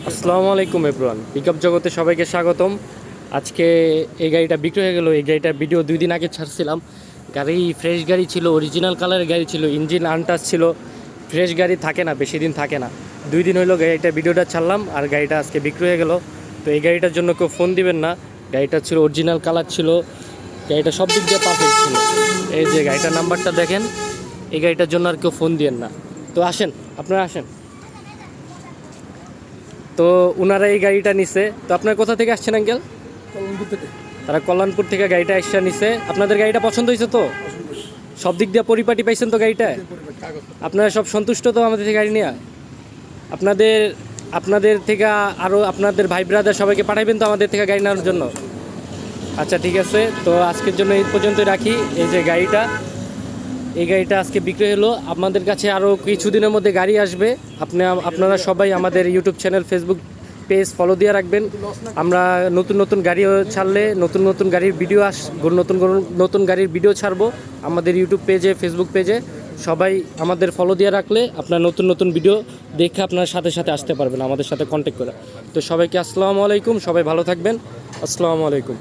আসসালামু আলাইকুম everyone, pickup জগতে সবাইকে স্বাগতম। আজকে এই গাড়িটা বিক্রি হয়ে গেল। এই গাড়িটার ভিডিও 2 দিন আগে ছাড়ছিলাম। গাড়ি ফ্রেশ গাড়ি ছিল, অরিজিনাল কালারের গাড়ি ছিল, ইঞ্জিন আনটাচ ছিল। ফ্রেশ গাড়ি থাকে না, বেশি দিন থাকে না। 2 দিন হলো গাড়িটা ভিডিওটা ছাড়লাম, আর গাড়িটা আজকে বিক্রি হয়ে গেল। তো এই গাড়িটার জন্য কেউ ফোন দিবেন না। গাড়িটা ছিল অরিজিনাল কালার ছিল, গাড়িটা সব দিক দিয়ে পারফেক্ট ছিল। এই যে গাড়িটার নাম্বারটা দেখেন, এই গাড়িটার জন্য আর কেউ ফোন দিয়েন না। তো আসেন, আপনারা আসেন। তো ওনারা এই গাড়িটা নিছে। তো আপনার কোথা থেকে আসছেন আঙ্কেল? কল্যাণপুর থেকে। তারা কল্যাণপুর থেকে গাড়িটা এসে নিছে। আপনাদের গাড়িটা পছন্দ হয়েছে তো? সব দিক দিয়ে পরিপাটি পাইছেন তো গাড়িটা? আপনারা সব সন্তুষ্ট তো আমাদের থেকে গাড়ি নিয়ে? আপনাদের আপনাদের থেকে আরও আপনাদের ভাই ব্রাদার সবাইকে পাঠাবেন তো আমাদের থেকে গাড়ি নেওয়ার জন্য? আচ্ছা, ঠিক আছে। তো আজকের জন্য এই পর্যন্তই রাখি। এই যে গাড়িটা, এই গাড়িটা আজকে বিক্রি হলো। আপনাদের কাছে আরও কিছুদিনের মধ্যে গাড়ি আসবে। আপনারা সবাই আমাদের YouTube channel, Facebook page follow দিয়ে রাখবেন। আমরা নতুন নতুন গাড়িও ছাড়লে, নতুন নতুন গাড়ির ভিডিও নতুন নতুন গাড়ির ভিডিও ছাড়বো আমাদের ইউটিউব পেজে, ফেসবুক পেজে। সবাই আমাদের ফলো দিয়ে রাখলে আপনার নতুন নতুন ভিডিও দেখে আপনার সাথে সাথে আসতে পারবেন আমাদের সাথে কন্ট্যাক্ট করে। তো সবাইকে আসসালামু আলাইকুম, সবাই ভালো থাকবেন। আসসালামু আলাইকুম।